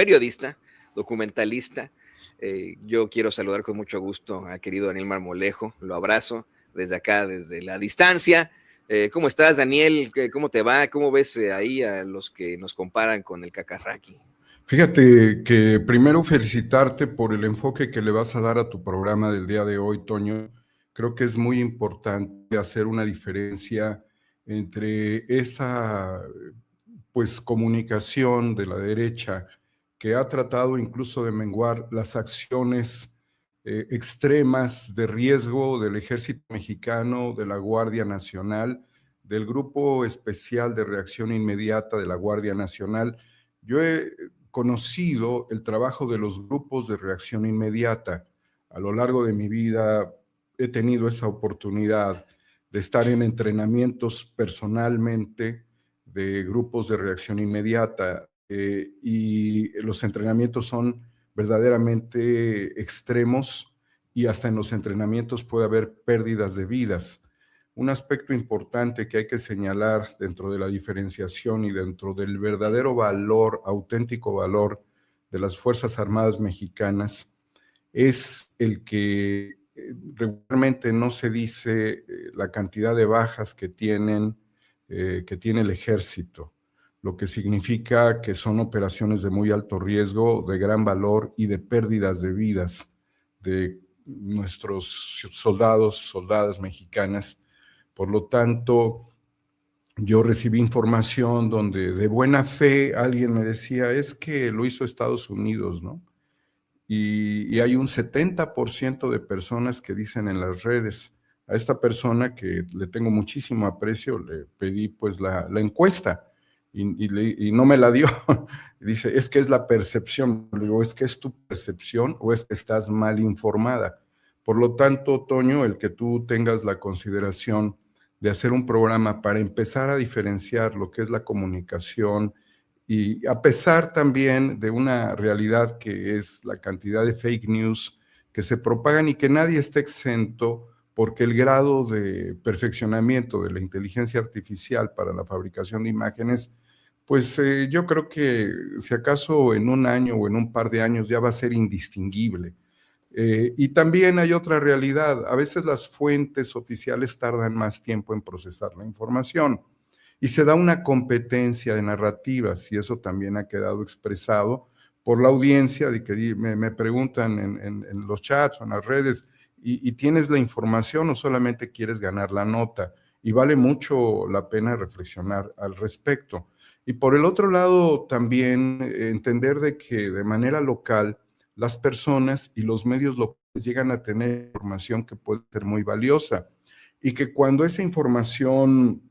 periodista, documentalista. Yo quiero saludar con mucho gusto al querido Daniel Marmolejo, lo abrazo desde acá, desde la distancia. ¿Cómo estás, Daniel? ¿Cómo te va? ¿Cómo ves ahí a los que nos comparan con el Cacarraqui? Fíjate que primero felicitarte por el enfoque que le vas a dar a tu programa del día de hoy, Toño. Creo que es muy importante hacer una diferencia entre esa comunicación de la derecha que ha tratado incluso de menguar las acciones extremas de riesgo del Ejército Mexicano, de la Guardia Nacional, del Grupo Especial de Reacción Inmediata de la Guardia Nacional. Yo he conocido el trabajo de los grupos de reacción inmediata. A lo largo de mi vida he tenido esa oportunidad de estar en entrenamientos personalmente de grupos de reacción inmediata y los entrenamientos son verdaderamente extremos y hasta en los entrenamientos puede haber pérdidas de vidas. Un aspecto importante que hay que señalar dentro de la diferenciación y dentro del verdadero valor, auténtico valor de las Fuerzas Armadas Mexicanas es el que regularmente no se dice la cantidad de bajas que tiene el ejército, lo que significa que son operaciones de muy alto riesgo, de gran valor y de pérdidas de vidas de nuestros soldadas mexicanas. Por lo tanto, yo recibí información donde de buena fe alguien me decía, es que lo hizo Estados Unidos, ¿no? Y hay un 70% de personas que dicen en las redes, a esta persona que le tengo muchísimo aprecio, le pedí pues la encuesta y no me la dio. Dice, es que es la percepción. Le digo, ¿es que es tu percepción o es que estás mal informada? Por lo tanto, Toño, el que tú tengas la consideración de hacer un programa para empezar a diferenciar lo que es la comunicación, y a pesar también de una realidad que es la cantidad de fake news que se propagan y que nadie está exento, porque el grado de perfeccionamiento de la inteligencia artificial para la fabricación de imágenes, pues yo creo que si acaso en un año o en un par de años ya va a ser indistinguible. Y también hay otra realidad, a veces las fuentes oficiales tardan más tiempo en procesar la información. Y se da una competencia de narrativas y eso también ha quedado expresado por la audiencia de que me preguntan en los chats o en las redes, ¿y tienes la información o solamente quieres ganar la nota? Y vale mucho la pena reflexionar al respecto. Y por el otro lado, también entender de que de manera local las personas y los medios locales llegan a tener información que puede ser muy valiosa y que cuando esa información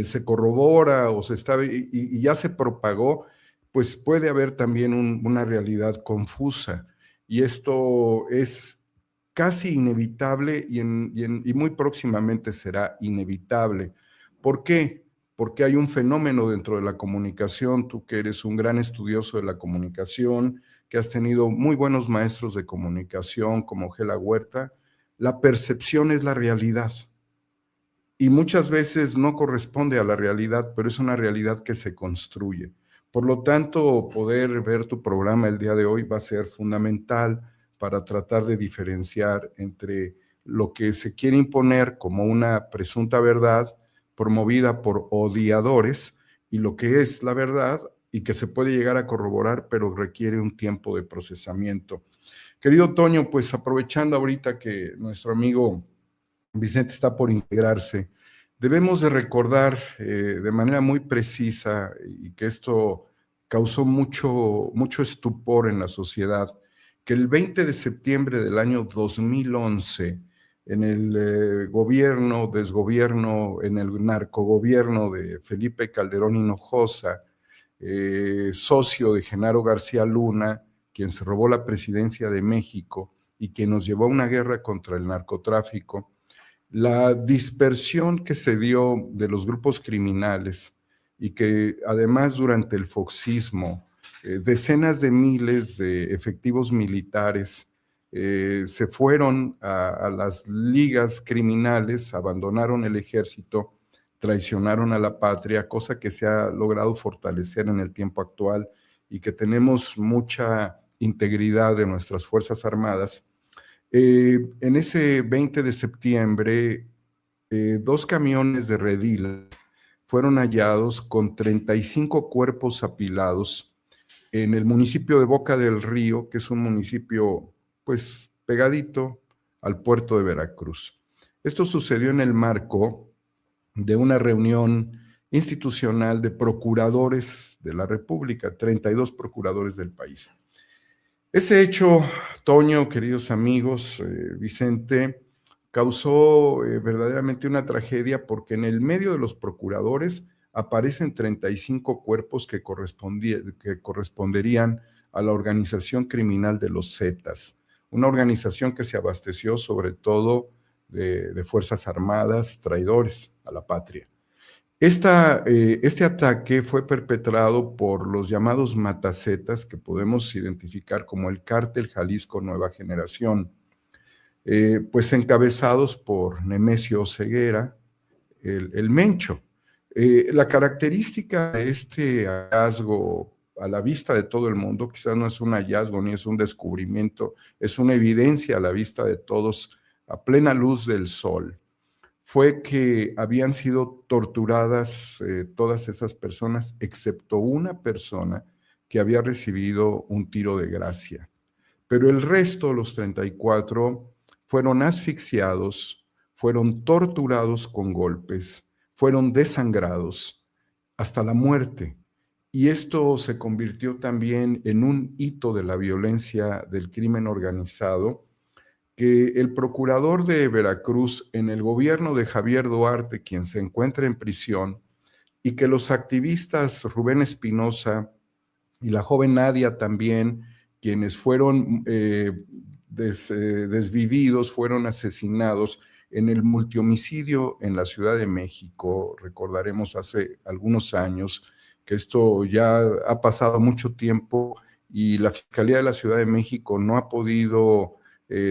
se corrobora o se está y ya se propagó, pues puede haber también una realidad confusa. Y esto es casi inevitable y muy próximamente será inevitable. ¿Por qué? Porque hay un fenómeno dentro de la comunicación, tú que eres un gran estudioso de la comunicación, que has tenido muy buenos maestros de comunicación como Gela Huerta, la percepción es la realidad. Y muchas veces no corresponde a la realidad, pero es una realidad que se construye. Por lo tanto, poder ver tu programa el día de hoy va a ser fundamental para tratar de diferenciar entre lo que se quiere imponer como una presunta verdad promovida por odiadores y lo que es la verdad y que se puede llegar a corroborar, pero requiere un tiempo de procesamiento. Querido Toño, pues aprovechando ahorita que nuestro amigo Vicente está por integrarse, debemos de recordar de manera muy precisa y que esto causó mucho estupor en la sociedad, que el 20 de septiembre del año 2011, en el desgobierno, en el narcogobierno de Felipe Calderón Hinojosa, socio de Genaro García Luna, quien se robó la presidencia de México y quien nos llevó a una guerra contra el narcotráfico, la dispersión que se dio de los grupos criminales y que además durante el foxismo decenas de miles de efectivos militares se fueron a las ligas criminales, abandonaron el ejército, traicionaron a la patria, cosa que se ha logrado fortalecer en el tiempo actual y que tenemos mucha integridad de nuestras Fuerzas Armadas, en ese 20 de septiembre, 2 camiones de Redil fueron hallados con 35 cuerpos apilados en el municipio de Boca del Río, que es un municipio pues pegadito al puerto de Veracruz. Esto sucedió en el marco de una reunión institucional de procuradores de la República, 32 procuradores del país. Ese hecho, Toño, queridos amigos, Vicente, causó verdaderamente una tragedia porque en el medio de los procuradores aparecen 35 cuerpos que corresponderían a la organización criminal de los Zetas, una organización que se abasteció sobre todo de Fuerzas Armadas, traidores a la patria. Este ataque fue perpetrado por los llamados matacetas, que podemos identificar como el Cártel Jalisco Nueva Generación, pues encabezados por Nemesio Ceguera, el Mencho. La característica de este hallazgo a la vista de todo el mundo, quizás no es un hallazgo ni es un descubrimiento, es una evidencia a la vista de todos a plena luz del sol, fue que habían sido torturadas todas esas personas, excepto una persona que había recibido un tiro de gracia. Pero el resto, los 34, fueron asfixiados, fueron torturados con golpes, fueron desangrados hasta la muerte. Y esto se convirtió también en un hito de la violencia del crimen organizado, que el procurador de Veracruz en el gobierno de Javier Duarte, quien se encuentra en prisión, y que los activistas Rubén Espinosa y la joven Nadia también, quienes fueron desvividos, fueron asesinados en el multihomicidio en la Ciudad de México. Recordaremos hace algunos años que esto ya ha pasado mucho tiempo y la Fiscalía de la Ciudad de México no ha podido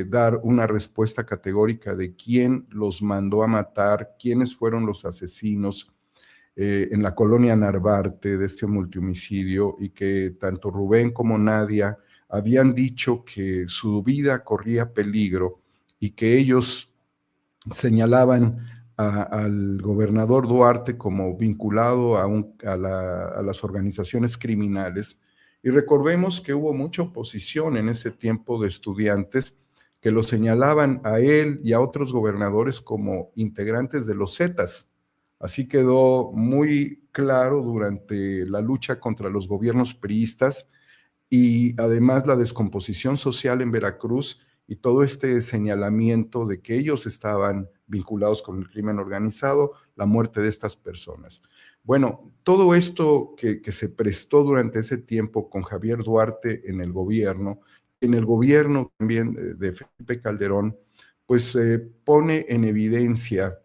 dar una respuesta categórica de quién los mandó a matar, quiénes fueron los asesinos en la colonia Narvarte de este multihomicidio, y que tanto Rubén como Nadia habían dicho que su vida corría peligro y que ellos señalaban al gobernador Duarte como vinculado a las organizaciones criminales. Y recordemos que hubo mucha oposición en ese tiempo de estudiantes que lo señalaban a él y a otros gobernadores como integrantes de los Zetas. Así quedó muy claro durante la lucha contra los gobiernos priistas y además la descomposición social en Veracruz y todo este señalamiento de que ellos estaban vinculados con el crimen organizado, la muerte de estas personas. Bueno, todo esto que se prestó durante ese tiempo con Javier Duarte en el gobierno también de Felipe Calderón, pues pone en evidencia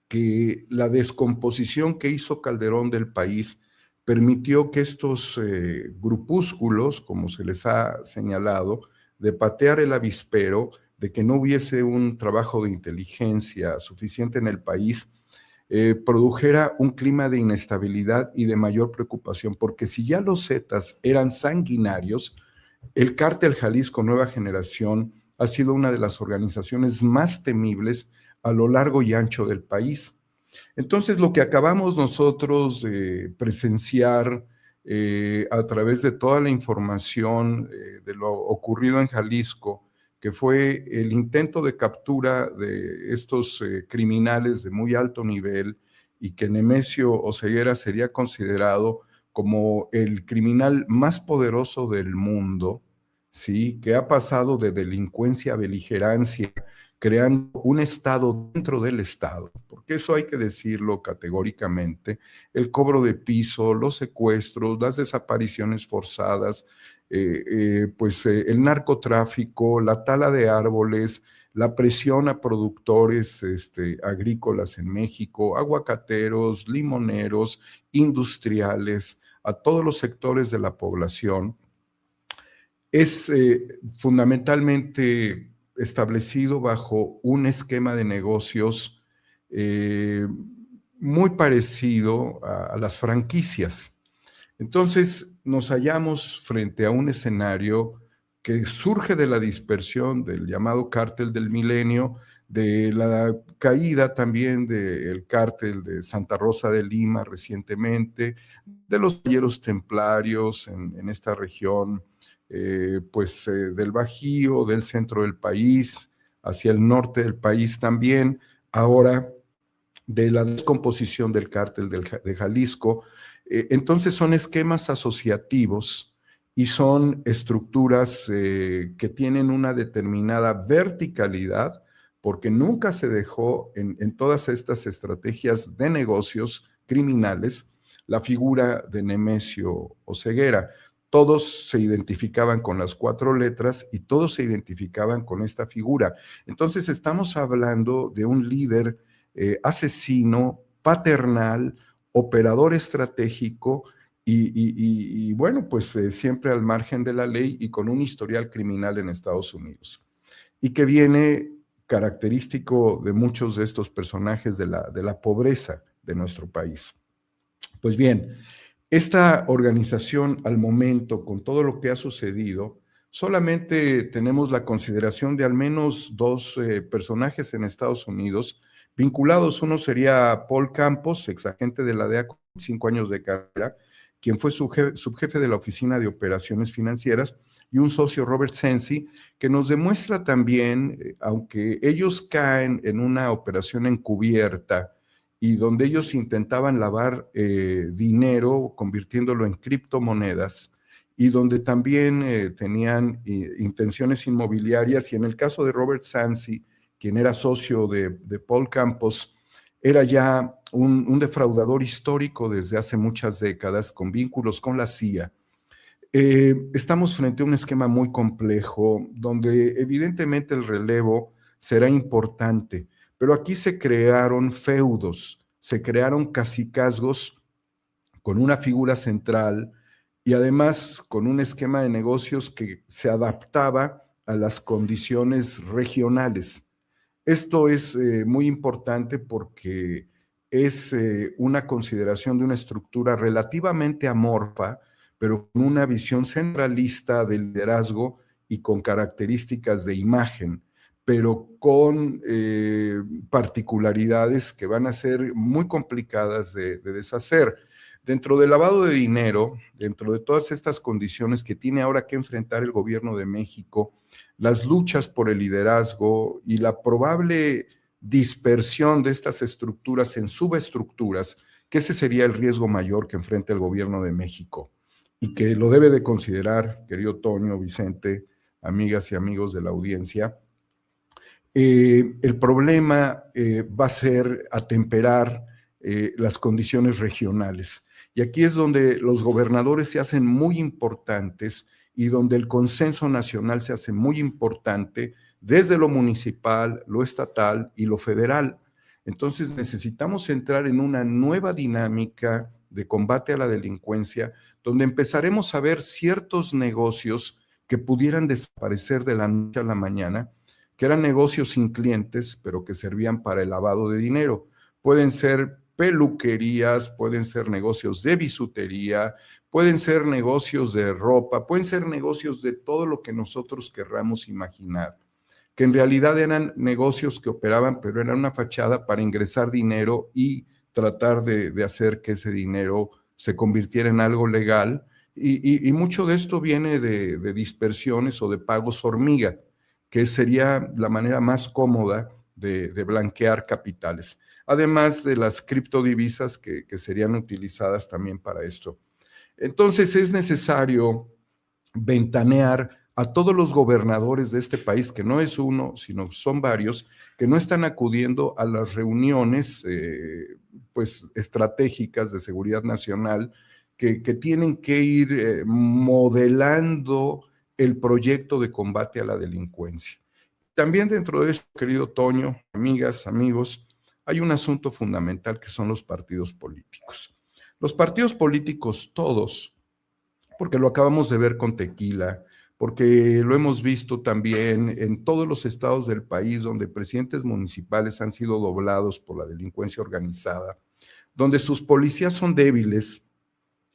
que la descomposición que hizo Calderón del país permitió que estos grupúsculos, como se les ha señalado, de patear el avispero, de que no hubiese un trabajo de inteligencia suficiente en el país, produjera un clima de inestabilidad y de mayor preocupación, porque si ya los Zetas eran sanguinarios, el Cártel Jalisco Nueva Generación ha sido una de las organizaciones más temibles a lo largo y ancho del país. Entonces, lo que acabamos nosotros de presenciar a través de toda la información de lo ocurrido en Jalisco, que fue el intento de captura de estos criminales de muy alto nivel, y que Nemesio Oceguera sería considerado como el criminal más poderoso del mundo, ¿sí? Que ha pasado de delincuencia a beligerancia, creando un Estado dentro del Estado, porque eso hay que decirlo categóricamente: el cobro de piso, los secuestros, las desapariciones forzadas, el narcotráfico, la tala de árboles, la presión a productores agrícolas en México, aguacateros, limoneros, industriales, a todos los sectores de la población, es fundamentalmente establecido bajo un esquema de negocios muy parecido a las franquicias. Entonces nos hallamos frente a un escenario que surge de la dispersión del llamado cártel del milenio, de la caída también del cártel de Santa Rosa de Lima recientemente, de los caballeros templarios en esta región, del Bajío, del centro del país, hacia el norte del país también, ahora de la descomposición del cártel de Jalisco. Entonces son esquemas asociativos y son estructuras que tienen una determinada verticalidad, porque nunca se dejó en todas estas estrategias de negocios criminales la figura de Nemesio Oseguera. Todos se identificaban con las 4 letras y todos se identificaban con esta figura. Entonces estamos hablando de un líder asesino, paternal, operador estratégico y bueno, pues siempre al margen de la ley y con un historial criminal en Estados Unidos. Y que viene característico de muchos de estos personajes de la pobreza de nuestro país. Pues bien, esta organización al momento, con todo lo que ha sucedido, solamente tenemos la consideración de al menos 2 personajes en Estados Unidos vinculados. Uno sería Paul Campos, exagente de la DEA con 5 años de carrera, quien fue subjefe de la Oficina de Operaciones Financieras, y un socio, Robert Sensi, que nos demuestra también, aunque ellos caen en una operación encubierta y donde ellos intentaban lavar dinero convirtiéndolo en criptomonedas, y donde también tenían intenciones inmobiliarias, y en el caso de Robert Sensi, quien era socio de Paul Campos, era ya un defraudador histórico desde hace muchas décadas, con vínculos con la CIA. Estamos frente a un esquema muy complejo, donde evidentemente el relevo será importante, pero aquí se crearon feudos, se crearon cacicazgos con una figura central y además con un esquema de negocios que se adaptaba a las condiciones regionales. Esto es muy importante porque es una consideración de una estructura relativamente amorfa, pero con una visión centralista del liderazgo y con características de imagen, pero con particularidades que van a ser muy complicadas de deshacer. Dentro del lavado de dinero, dentro de todas estas condiciones que tiene ahora que enfrentar el gobierno de México, las luchas por el liderazgo y la probable dispersión de estas estructuras en subestructuras, que ese sería el riesgo mayor que enfrenta el gobierno de México y que lo debe de considerar, querido Toño, Vicente, amigas y amigos de la audiencia. El problema va a ser atemperar las condiciones regionales. Y aquí es donde los gobernadores se hacen muy importantes y donde el consenso nacional se hace muy importante desde lo municipal, lo estatal y lo federal. Entonces necesitamos entrar en una nueva dinámica de combate a la delincuencia, donde empezaremos a ver ciertos negocios que pudieran desaparecer de la noche a la mañana, que eran negocios sin clientes, pero que servían para el lavado de dinero. Pueden ser peluquerías, pueden ser negocios de bisutería, pueden ser negocios de ropa, pueden ser negocios de todo lo que nosotros querramos imaginar, que en realidad eran negocios que operaban, pero eran una fachada para ingresar dinero y tratar de hacer que ese dinero se convirtiera en algo legal. Y mucho de esto viene de dispersiones o de pagos hormiga, que sería la manera más cómoda de blanquear capitales, además de las criptodivisas que serían utilizadas también para esto. Entonces es necesario ventanear a todos los gobernadores de este país, que no es uno, sino son varios, que no están acudiendo a las reuniones estratégicas de seguridad nacional, que tienen que ir modelando el proyecto de combate a la delincuencia. También dentro de esto, querido Toño, amigas, amigos, hay un asunto fundamental que son los partidos políticos. Los partidos políticos todos, porque lo acabamos de ver con Tequila, porque lo hemos visto también en todos los estados del país donde presidentes municipales han sido doblados por la delincuencia organizada, donde sus policías son débiles,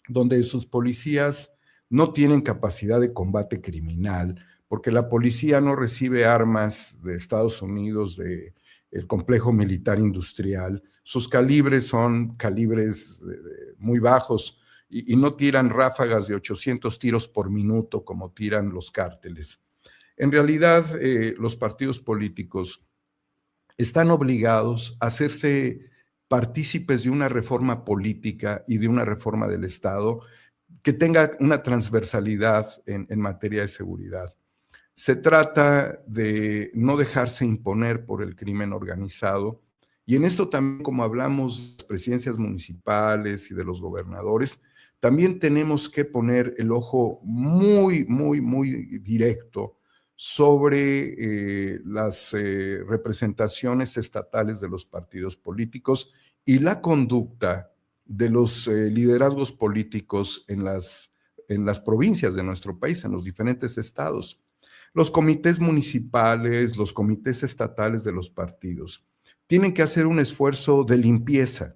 donde sus policías no tienen capacidad de combate criminal, porque la policía no recibe armas de Estados Unidos, del complejo militar industrial. Sus calibres son calibres muy bajos y no tiran ráfagas de 800 tiros por minuto como tiran los cárteles. En realidad, los partidos políticos están obligados a hacerse partícipes de una reforma política y de una reforma del Estado que tenga una transversalidad en materia de seguridad. Se trata de no dejarse imponer por el crimen organizado, y en esto también, como hablamos de las presidencias municipales y de los gobernadores, también tenemos que poner el ojo muy, muy, muy directo sobre las representaciones estatales de los partidos políticos y la conducta de los liderazgos políticos en las provincias de nuestro país, en los diferentes estados. Los comités municipales, los comités estatales de los partidos tienen que hacer un esfuerzo de limpieza,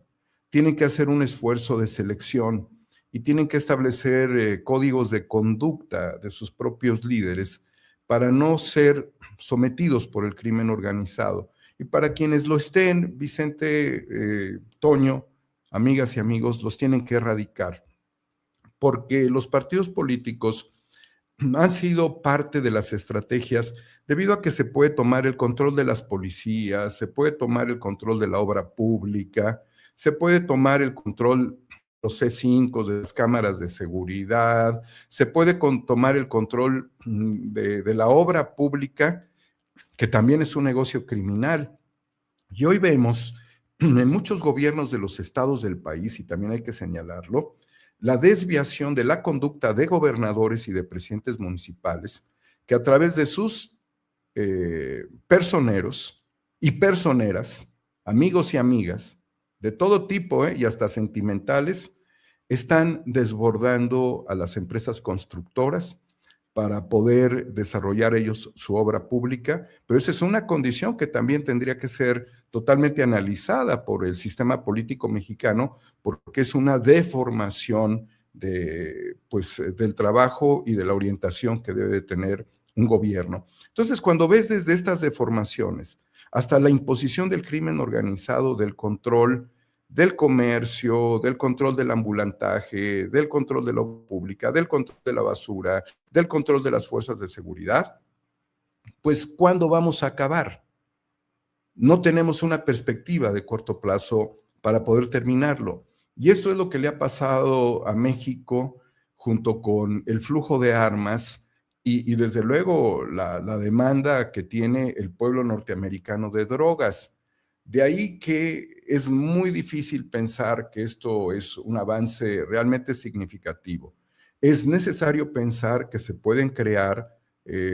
tienen que hacer un esfuerzo de selección y tienen que establecer códigos de conducta de sus propios líderes para no ser sometidos por el crimen organizado. Y para quienes lo estén, Vicente, Toño, amigas y amigos, los tienen que erradicar, porque los partidos políticos han sido parte de las estrategias debido a que se puede tomar el control de las policías, se puede tomar el control de la obra pública, se puede tomar el control de los C5, de las cámaras de seguridad, se puede tomar el control de la obra pública, que también es un negocio criminal. Y hoy vemos en muchos gobiernos de los estados del país, y también hay que señalarlo, la desviación de la conducta de gobernadores y de presidentes municipales que a través de sus personeros y personeras, amigos y amigas, de todo tipo y hasta sentimentales, están desbordando a las empresas constructoras para poder desarrollar ellos su obra pública, pero esa es una condición que también tendría que ser totalmente analizada por el sistema político mexicano, porque es una deformación del trabajo y de la orientación que debe tener un gobierno. Entonces, cuando ves desde estas deformaciones hasta la imposición del crimen organizado, del control del comercio, del control del ambulantaje, del control de la obra pública, del control de la basura, del control de las fuerzas de seguridad, pues ¿cuándo vamos a acabar? No tenemos una perspectiva de corto plazo para poder terminarlo. Y esto es lo que le ha pasado a México junto con el flujo de armas y desde luego la demanda que tiene el pueblo norteamericano de drogas. De ahí que es muy difícil pensar que esto es un avance realmente significativo. Es necesario pensar que se pueden crear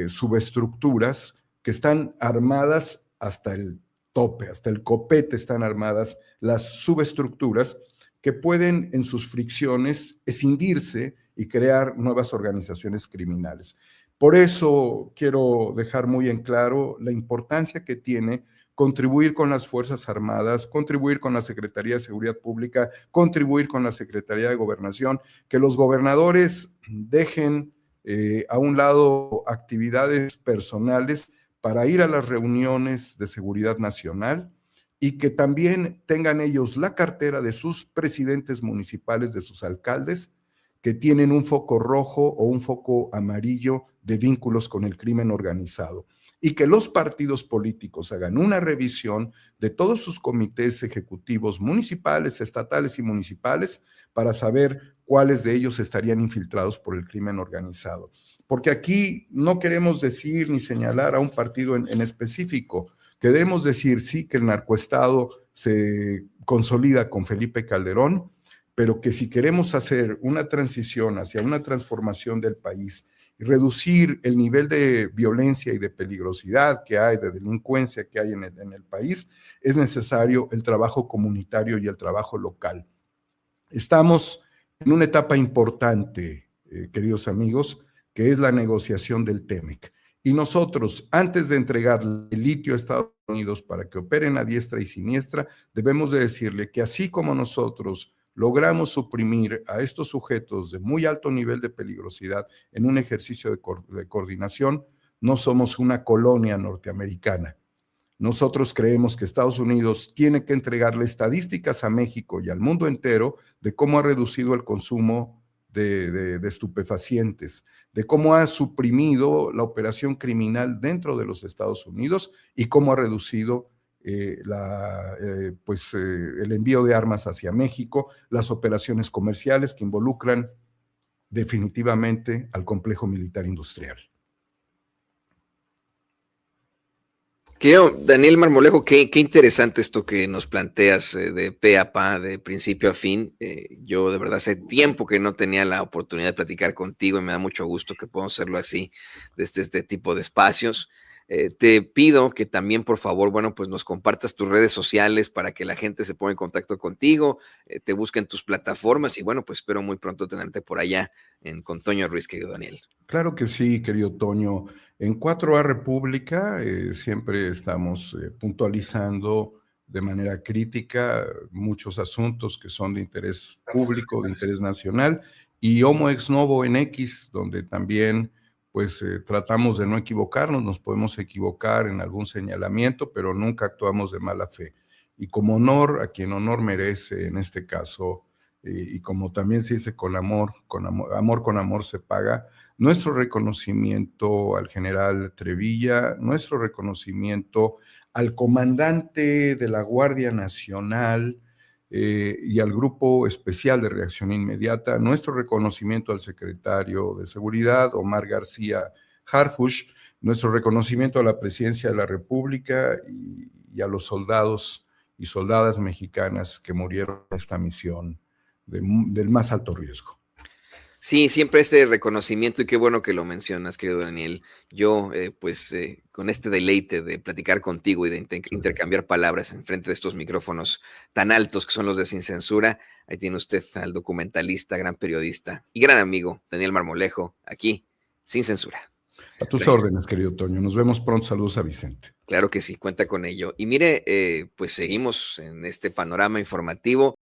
subestructuras que están armadas hasta el tope, hasta el copete están armadas las subestructuras que pueden en sus fricciones escindirse y crear nuevas organizaciones criminales. Por eso quiero dejar muy en claro la importancia que tiene contribuir con las Fuerzas Armadas, contribuir con la Secretaría de Seguridad Pública, contribuir con la Secretaría de Gobernación, que los gobernadores dejen a un lado actividades personales para ir a las reuniones de seguridad nacional y que también tengan ellos la cartera de sus presidentes municipales, de sus alcaldes, que tienen un foco rojo o un foco amarillo de vínculos con el crimen organizado. Y que los partidos políticos hagan una revisión de todos sus comités ejecutivos municipales, estatales y municipales para saber cuáles de ellos estarían infiltrados por el crimen organizado. Porque aquí no queremos decir ni señalar a un partido en específico. Queremos decir, sí, que el narcoestado se consolida con Felipe Calderón, pero que si queremos hacer una transición hacia una transformación del país, reducir el nivel de violencia y de peligrosidad que hay, de delincuencia que hay en el país, es necesario el trabajo comunitario y el trabajo local. Estamos en una etapa importante, queridos amigos, que es la negociación del TEMEC. Y nosotros, antes de entregarle el litio a Estados Unidos para que operen a diestra y siniestra, debemos de decirle que así como nosotros logramos suprimir a estos sujetos de muy alto nivel de peligrosidad en un ejercicio de coordinación, no somos una colonia norteamericana. Nosotros creemos que Estados Unidos tiene que entregarle estadísticas a México y al mundo entero de cómo ha reducido el consumo de estupefacientes, de cómo ha suprimido la operación criminal dentro de los Estados Unidos y cómo ha reducido el envío de armas hacia México, las operaciones comerciales que involucran definitivamente al complejo militar industrial. Querido Daniel Marmolejo, qué interesante esto que nos planteas de pe a pa, de principio a fin. Yo de verdad hace tiempo que no tenía la oportunidad de platicar contigo y me da mucho gusto que podamos hacerlo así, desde este tipo de espacios. Te pido que también, por favor, bueno, pues nos compartas tus redes sociales para que la gente se ponga en contacto contigo, te busque en tus plataformas y bueno, pues espero muy pronto tenerte por allá con Toño Ruiz, querido Daniel. Claro que sí, querido Toño. En 4A República siempre estamos puntualizando de manera crítica muchos asuntos que son de interés público, de interés nacional, y Homo Ex Novo en X, donde también pues tratamos de no equivocarnos, nos podemos equivocar en algún señalamiento, pero nunca actuamos de mala fe. Y como honor, a quien honor merece en este caso, y como también se dice amor con amor se paga, nuestro reconocimiento al general Trevilla, nuestro reconocimiento al comandante de la Guardia Nacional y al Grupo Especial de Reacción Inmediata, nuestro reconocimiento al secretario de Seguridad, Omar García Harfuch, nuestro reconocimiento a la Presidencia de la República y a los soldados y soldadas mexicanas que murieron en esta misión del más alto riesgo. Sí, siempre este reconocimiento y qué bueno que lo mencionas, querido Daniel. Yo, con este deleite de platicar contigo y de intercambiar palabras en frente de estos micrófonos tan altos que son los de Sin Censura, ahí tiene usted al documentalista, gran periodista y gran amigo, Daniel Marmolejo, aquí, Sin Censura. A tus órdenes, querido Toño. Nos vemos pronto. Saludos a Vicente. Claro que sí, cuenta con ello. Y mire, pues seguimos en este panorama informativo.